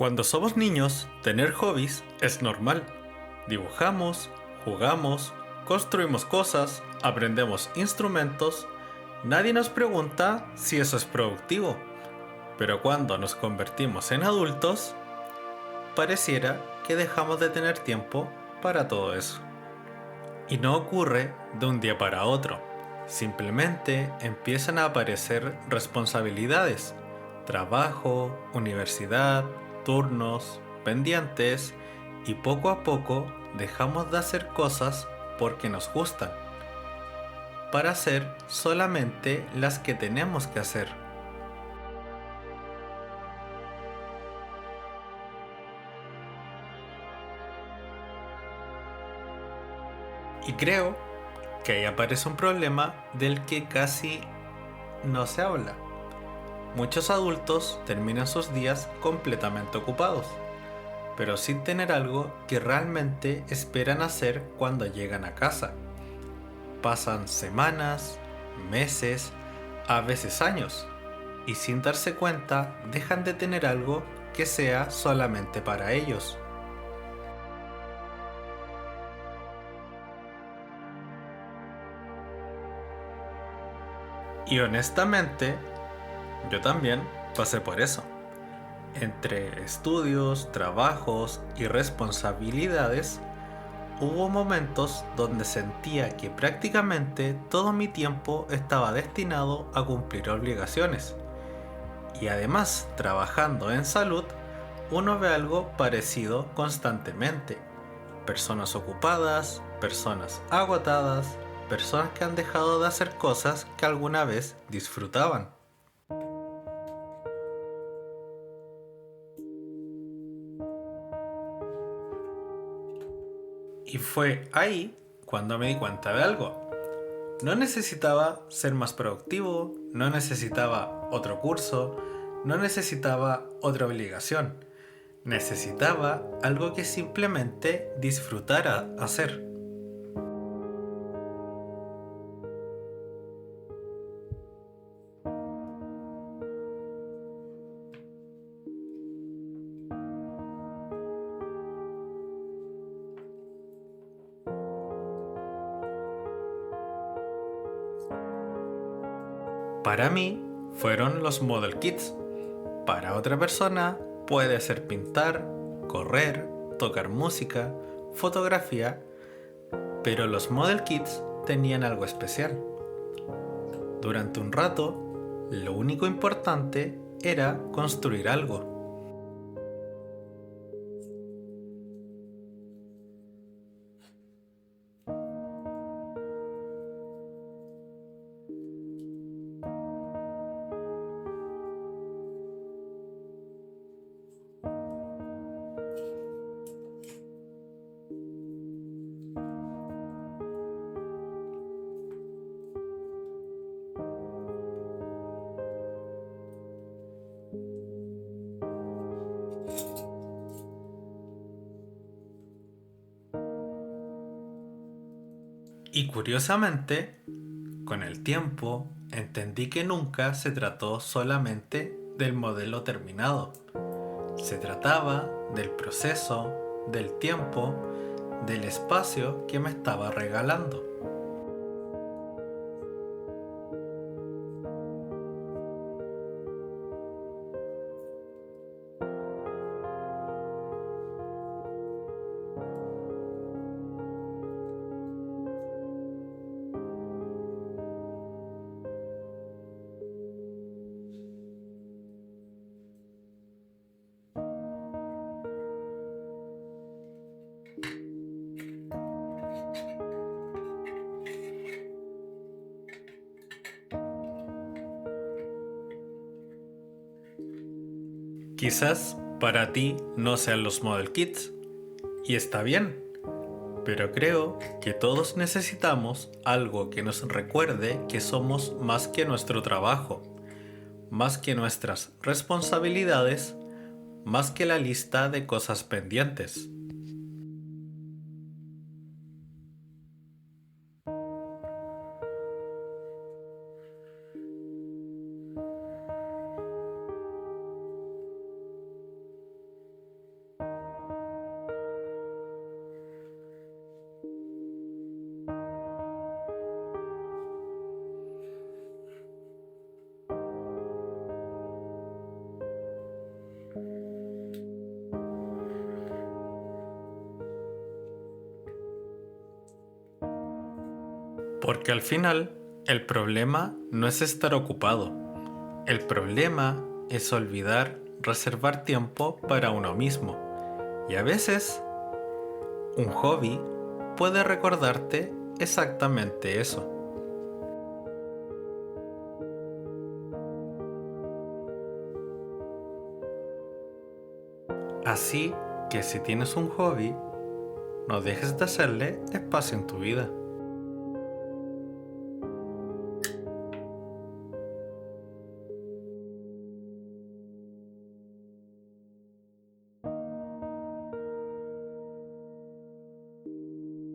Cuando somos niños, tener hobbies es normal. Dibujamos, jugamos, construimos cosas, aprendemos instrumentos. Nadie nos pregunta si eso es productivo. Pero cuando nos convertimos en adultos, pareciera que dejamos de tener tiempo para todo eso. Y no ocurre de un día para otro. Simplemente empiezan a aparecer responsabilidades, trabajo, universidad, turnos, pendientes, y poco a poco dejamos de hacer cosas porque nos gustan, para hacer solamente las que tenemos que hacer. Y creo que ahí aparece un problema del que casi no se habla. Muchos adultos terminan sus días completamente ocupados, pero sin tener algo que realmente esperan hacer cuando llegan a casa. Pasan semanas, meses, a veces años, y sin darse cuenta dejan de tener algo que sea solamente para ellos. Y honestamente, yo también pasé por eso. Entre estudios, trabajos y responsabilidades, hubo momentos donde sentía que prácticamente todo mi tiempo estaba destinado a cumplir obligaciones. Y además, trabajando en salud, uno ve algo parecido constantemente. Personas ocupadas, personas agotadas, personas que han dejado de hacer cosas que alguna vez disfrutaban. Y fue ahí cuando me di cuenta de algo. No necesitaba ser más productivo, no necesitaba otro curso, no necesitaba otra obligación. Necesitaba algo que simplemente disfrutara hacer. Para mí fueron los Model Kits. Para otra persona puede ser pintar, correr, tocar música, fotografía, pero los Model Kits tenían algo especial. Durante un rato, lo único importante era construir algo. Y curiosamente, con el tiempo, entendí que nunca se trató solamente del modelo terminado. Se trataba del proceso, del tiempo, del espacio que me estaba regalando. Quizás para ti no sean los Model Kits, y está bien, pero creo que todos necesitamos algo que nos recuerde que somos más que nuestro trabajo, más que nuestras responsabilidades, más que la lista de cosas pendientes. Porque al final, el problema no es estar ocupado. El problema es olvidar reservar tiempo para uno mismo. Y a veces, un hobby puede recordarte exactamente eso. Así que si tienes un hobby, no dejes de hacerle espacio en tu vida.